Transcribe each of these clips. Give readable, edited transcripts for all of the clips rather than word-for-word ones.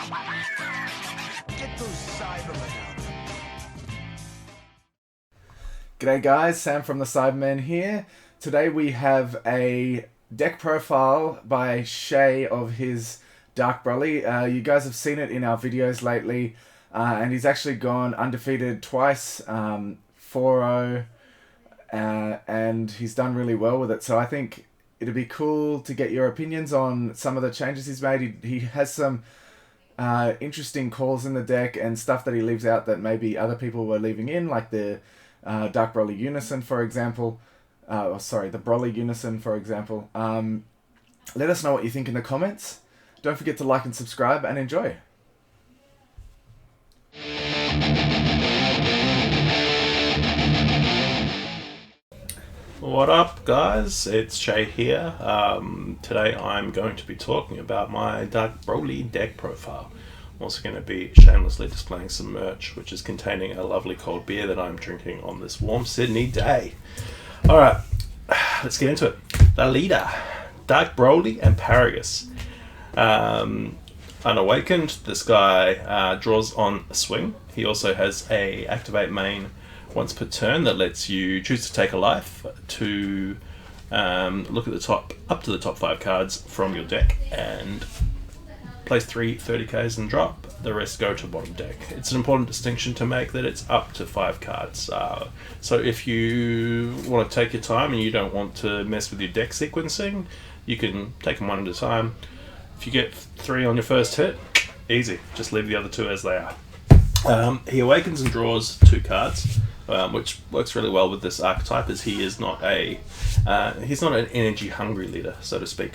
Get those Cybermen out. G'day guys, Sam from the Cybermen here. Today we have a deck profile by Shay of his Dark Broly. You guys have seen it in our videos lately, and he's actually gone undefeated twice, 4-0, and he's done really well with it. So I think it'd be cool to get your opinions on some of the changes he's made. He has some interesting calls in the deck and stuff that he leaves out that maybe other people were leaving in, like the Dark Broly Unison, for example. The Broly Unison, for example. Let us know what you think in the comments. Don't forget to like and subscribe, and enjoy. What up guys, it's Shay here. Today I'm going to be talking about my Dark Broly deck profile. I'm also going to be shamelessly displaying some merch, which is containing a lovely cold beer that I'm drinking on this warm Sydney day. Alright, let's get into it. The leader, Dark Broly and Paragus. Unawakened, this guy draws on a swing. He also has a activate main once per turn that lets you choose to take a life to look at the top, up to the top 5 cards from your deck and place 3 30Ks and drop. The rest go to bottom deck. It's an important distinction to make that it's up to 5 cards. So if you want to take your time and you don't want to mess with your deck sequencing, you can take them one at a time. If you get 3 on your first hit, easy. Just leave the other 2 as they are. He awakens and draws 2 cards. Which works really well with this archetype, as he is not he's not an energy hungry leader, so to speak.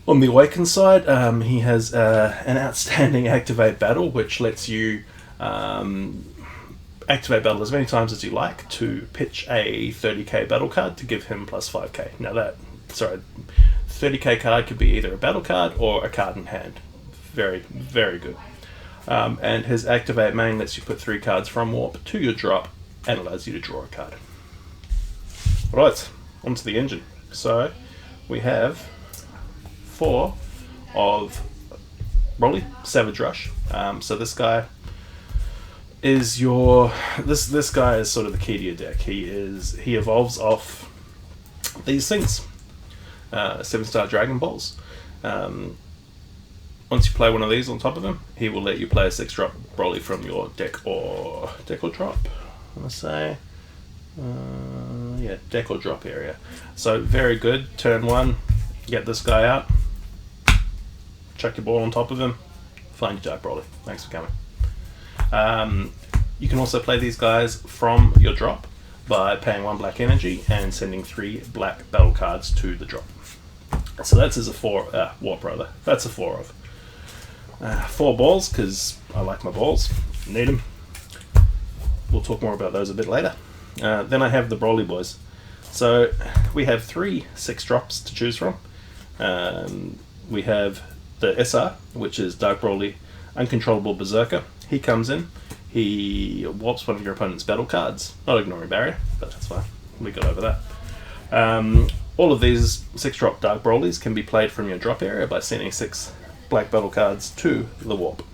On the Awakened side, he has an outstanding Activate Battle, which lets you activate battle as many times as you like to pitch a 30k battle card to give him plus 5k. Now 30k card could be either a battle card or a card in hand. Very, very good. And his Activate main lets you put 3 cards from Warp to your drop and allows you to draw a card. Right, onto the engine. So we have 4 of Broly, Savage Rush. So this guy is this guy is sort of the key to your deck. He evolves off these things, 7-star Dragon Balls. Once you play one of these on top of him, he will let you play a 6-drop Broly from your deck or drop. I'm gonna say, deck or drop area. So very good. Turn 1, get this guy out, chuck your ball on top of him, find your Dark Broly. Thanks for coming. You can also play these guys from your drop by paying 1 black energy and sending 3 black battle cards to the drop. So that's as a warp rather. That's a 4 of. 4 balls, because I like my balls. Need them. We'll talk more about those a bit later. Then I have the Broly boys. So we have 3 6-drops to choose from. We have the SR, which is Dark Broly Uncontrollable Berserker. He comes in, he warps one of your opponent's battle cards. Not ignoring barrier, but that's fine. We got over that. All of these 6-drop Dark Brolys can be played from your drop area by sending 6 black battle cards to the warp.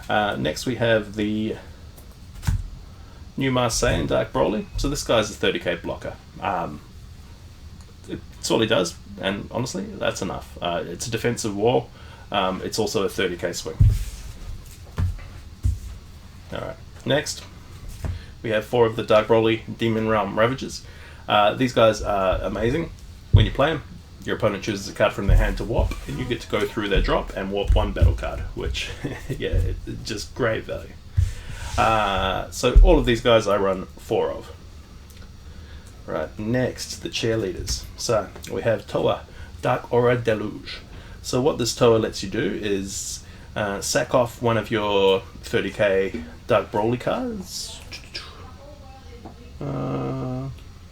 Next we have the new Marseille Dark Broly. So this guy's a 30k blocker. It's all he does, and honestly, that's enough. It's a defensive wall. It's also a 30k swing. Alright, next we have 4 of the Dark Broly Demon Realm Ravagers. These guys are amazing. When you play them, your opponent chooses a card from their hand to warp, and you get to go through their drop and warp 1 battle card, which, just great value. So all of these guys I run 4 of. Right, next, the cheerleaders. So we have Toa, Dark Aura Deluge. So what this Toa lets you do is sack off one of your 30k Dark Broly cards.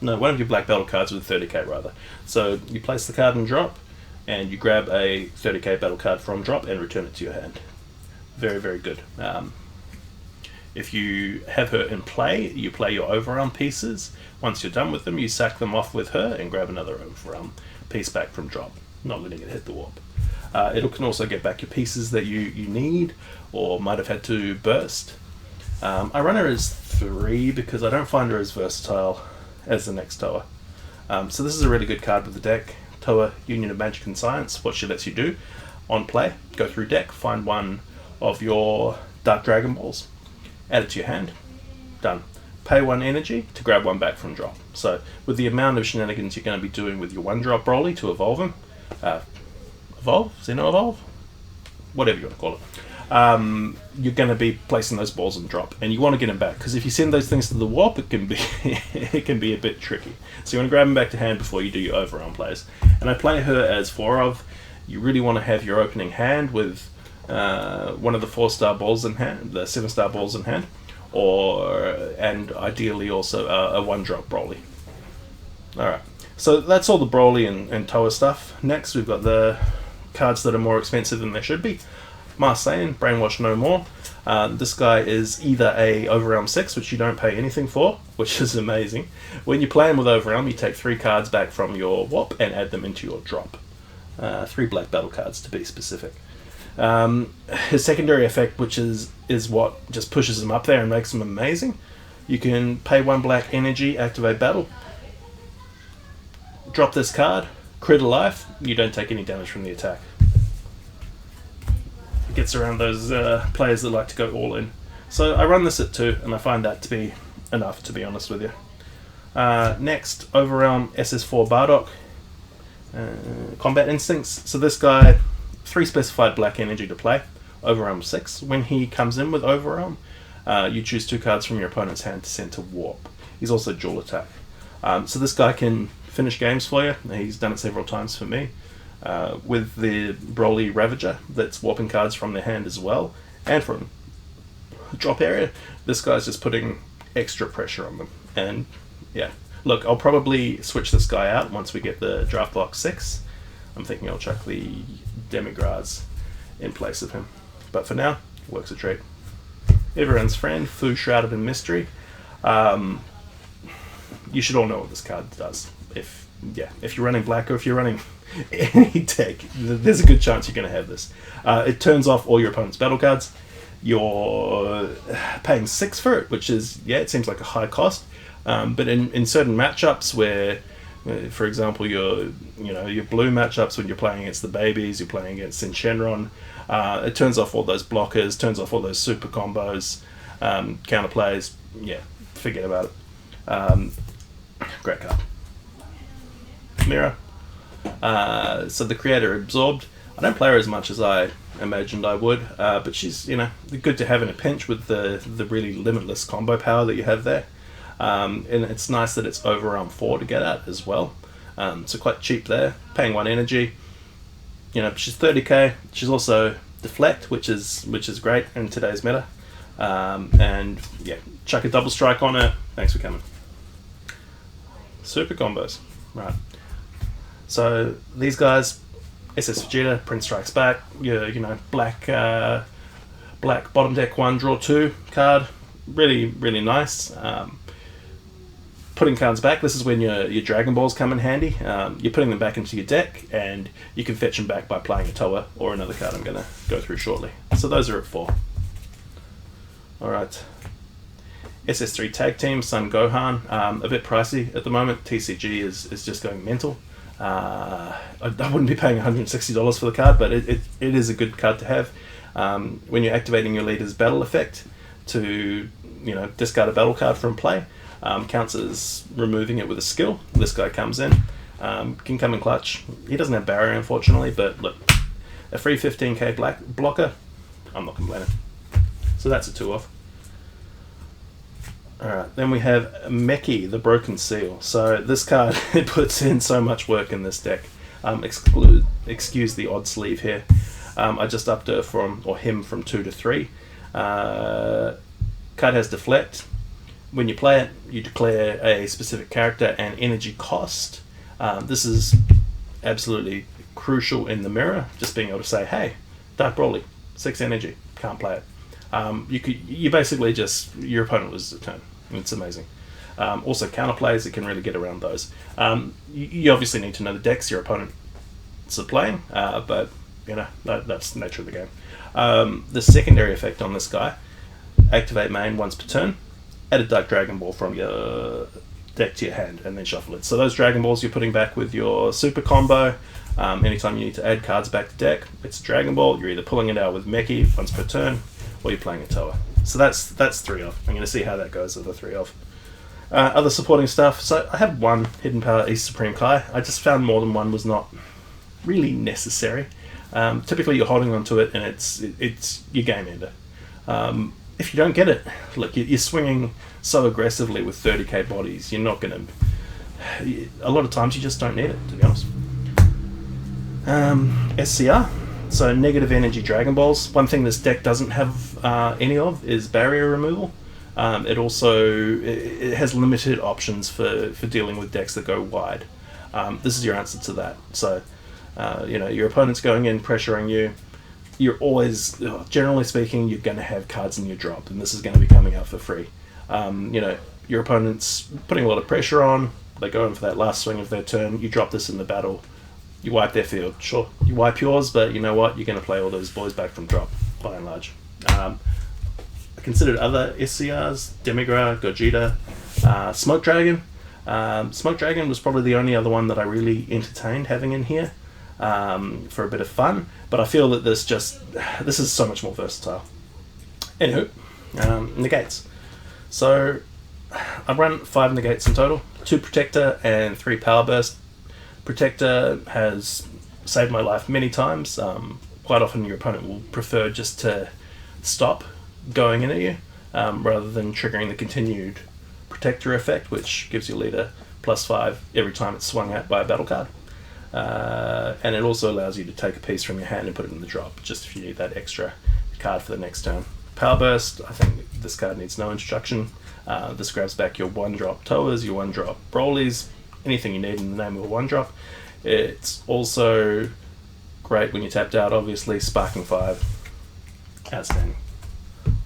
One of your black battle cards with 30k rather. So you place the card in drop, and you grab a 30k battle card from drop and return it to your hand. Very, very good. If you have her in play, you play your overrealm pieces. Once you're done with them, you sack them off with her and grab another overrealm piece back from drop, not letting it hit the warp. It can also get back your pieces that you need or might have had to burst. I run her as 3 because I don't find her as versatile as the next Toa. So this is a really good card with the deck. Toa, Union of Magic and Science. What she lets you do on play, go through deck, find one of your Dark Dragon Balls, add it to your hand, done. Pay 1 energy to grab 1 back from drop. So with the amount of shenanigans you're going to be doing with your 1-drop Broly to evolve him, evolve? Xeno-evolve? Whatever you want to call it. You're going to be placing those balls on drop, and you want to get them back, because if you send those things to the warp, it can be it can be a bit tricky. So you want to grab them back to hand before you do your overarm plays. And I play her as 4 of. You really want to have your opening hand with one of the 4-star balls in hand, the 7-star balls in hand, and ideally also a 1-drop Broly. Alright, so that's all the Broly and Toa stuff. Next we've got the cards that are more expensive than they should be. Marseille, Brainwash No More. This guy is either a Overrealm 6, which you don't pay anything for, which is amazing. When you play him with Overrealm, you take 3 cards back from your warp and add them into your drop. 3 black battle cards to be specific. His secondary effect, which is what just pushes him up there and makes him amazing. You can pay 1 black energy, activate battle, drop this card, crit a life, you don't take any damage from the attack. It gets around those players that like to go all in. So I run this at 2, and I find that to be enough, to be honest with you. Next, Overrealm SS4 Bardock. Combat Instincts. So this guy, 3 specified black energy to play. Overrealm 6. When he comes in with Overrealm, you choose 2 cards from your opponent's hand to send to warp. He's also dual attack. So this guy can finish games for you. He's done it several times for me. With the Broly Ravager that's warping cards from their hand as well, and from drop area, this guy's just putting extra pressure on them. And yeah, look, I'll probably switch this guy out once we get the draft block 6. I'm thinking I'll chuck the Demigrads in place of him, but for now, works a treat. Everyone's friend, Fu Shrouded in Mystery. You should all know what this card does. If you're running black, or if you're running any deck, there's a good chance you're going to have this. It turns off all your opponent's battle cards. You're paying 6 for it, which is, it seems like a high cost. But in certain matchups where, for example, your blue matchups when you're playing against the babies, you're playing against Shenron, it turns off all those blockers, turns off all those super combos, counterplays. Yeah, forget about it. Great card. Mirror. So the creator Absorbed. I don't play her as much as I imagined I would, but she's good to have in a pinch with the really limitless combo power that you have there. And it's nice that it's Overrealm 4 to get at as well. So quite cheap there. Paying 1 energy. She's 30k. She's also Deflect, which is great in today's meta. And yeah, chuck a double strike on her. Thanks for coming. Super combos. Right. So these guys, SS Vegeta, Prince Strikes Back, black bottom deck 1, draw 2 card. Really, really nice. Putting cards back, this is when your Dragon Balls come in handy. You're putting them back into your deck, and you can fetch them back by playing a Toa or another card I'm going to go through shortly. So those are at 4. Alright. SS3 Tag Team, Sun Gohan. A bit pricey at the moment. TCG is just going mental. I wouldn't be paying $160 for the card, but it is a good card to have. When you're activating your leader's battle effect to discard a battle card from play, counts as removing it with a skill. This guy comes in, can come in clutch. He doesn't have barrier, unfortunately, but look, a free 15k black blocker, I'm not complaining. So that's a 2 off. Alright, then we have Mick, the Broken Seal. So this card, it puts in so much work in this deck. Excuse the odd sleeve here. I just upped her from 2 to 3. Card has Deflect. When you play it, you declare a specific character and energy cost. This is absolutely crucial in the mirror, just being able to say, hey, Dark Broly, 6 energy, can't play it. You basically just, your opponent loses a turn. It's amazing. Also counterplays, it can really get around those. You obviously need to know the decks your opponents are playing, but You know, that's the nature of the game. The secondary effect on this guy: activate main once per turn, add a Dark Dragon Ball from your deck to your hand, and then shuffle it. So those Dragon Balls you're putting back with your super combo. Anytime you need to add cards back to deck, it's a Dragon Ball. You're either pulling it out with Mick B once per turn, or you're playing a Toa. So that's 3 of. I'm going to see how that goes with the 3 of. Other supporting stuff. So I have one Hidden Power East Supreme Kai. I just found more than one was not really necessary. Typically you're holding onto it and it's your game ender. If you don't get it, look, you're swinging so aggressively with 30k bodies, you're not going to... A lot of times you just don't need it, to be honest. SCR, so negative energy Dragon Balls. One thing this deck doesn't have any of is barrier removal. It also it has limited options for dealing with decks that go wide. This is your answer to that. So, your opponent's going in, pressuring you. You're always, generally speaking, you're going to have cards in your drop, and this is going to be coming out for free. Your opponent's putting a lot of pressure on. They go in for that last swing of their turn. You drop this in the battle. You wipe their field. Sure, you wipe yours, but you know what? You're going to play all those boys back from drop, by and large. I considered other SCRs, Demigra, Gogeta, Smoke Dragon. Smoke Dragon was probably the only other one that I really entertained having in here for a bit of fun, but I feel that this is so much more versatile. Anywho, negates. So I run 5 negates in total, 2 Protector and 3 Power Burst. Protector has saved my life many times. Quite often your opponent will prefer just to stop going in at you rather than triggering the continued Protector effect, which gives your leader +5 every time it's swung at by a battle card. And it also allows you to take a piece from your hand and put it in the drop, just if you need that extra card for the next turn. Power Burst, I think this card needs no introduction. This grabs back your 1-drop Toas, your 1-drop Brolys, anything you need in the name of a 1-drop. It's also great when you're tapped out, obviously. Sparking 5, outstanding.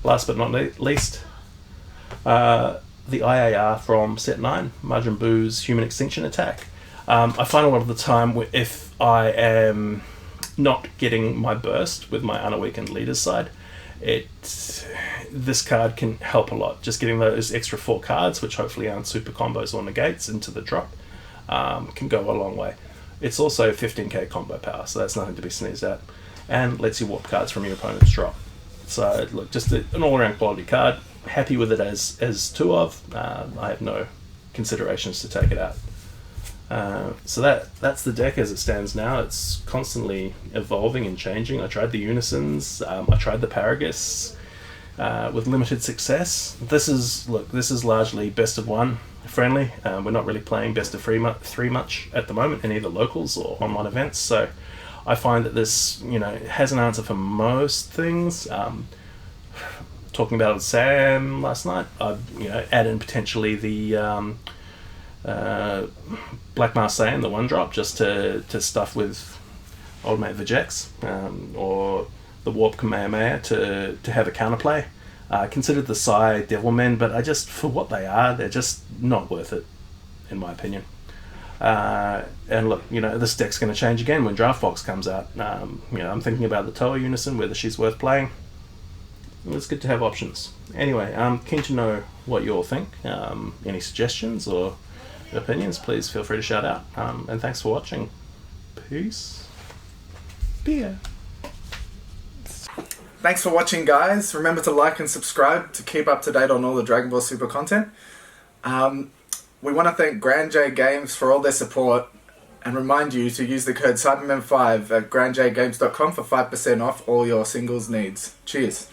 Last but not least, the IAR from set 9, Majin Buu's Human Extinction Attack. I find a lot of the time if I am not getting my burst with my unawakened leader's side, this card can help a lot. Just getting those extra 4 cards, which hopefully aren't super combos or negates, into the drop can go a long way. It's also 15k combo power, so that's nothing to be sneezed at, and lets you warp cards from your opponent's drop. So look, just an all-around quality card. Happy with it as 2 of. I have no considerations to take it out. So that's the deck as it stands now. It's constantly evolving and changing. I tried the Unisons, I tried the Paragus with limited success. This is largely best of 1 friendly. We're not really playing best of 3 much at the moment in either locals or online events, so I find that this has an answer for most things. Talking about it with Sam last night, I'd add in potentially the Black Marseille and the 1-drop just to stuff with Old Mate Vegex, or the Warp Kamehameha to have a counterplay. Considered the Psy Devilmen, but for what they are, they're just not worth it, in my opinion. And look, this deck's going to change again when Draft Box comes out. I'm thinking about the Toa Unison, whether she's worth playing. It's good to have options. Anyway, I'm keen to know what you all think. Any suggestions or opinions, please feel free to shout out. And thanks for watching. Peace. Beer. Thanks for watching, guys. Remember to like and subscribe to keep up to date on all the Dragon Ball Super content. We want to thank Grand J Games for all their support and remind you to use the code CyberMen5 at grandjgames.com for 5% off all your singles needs. Cheers.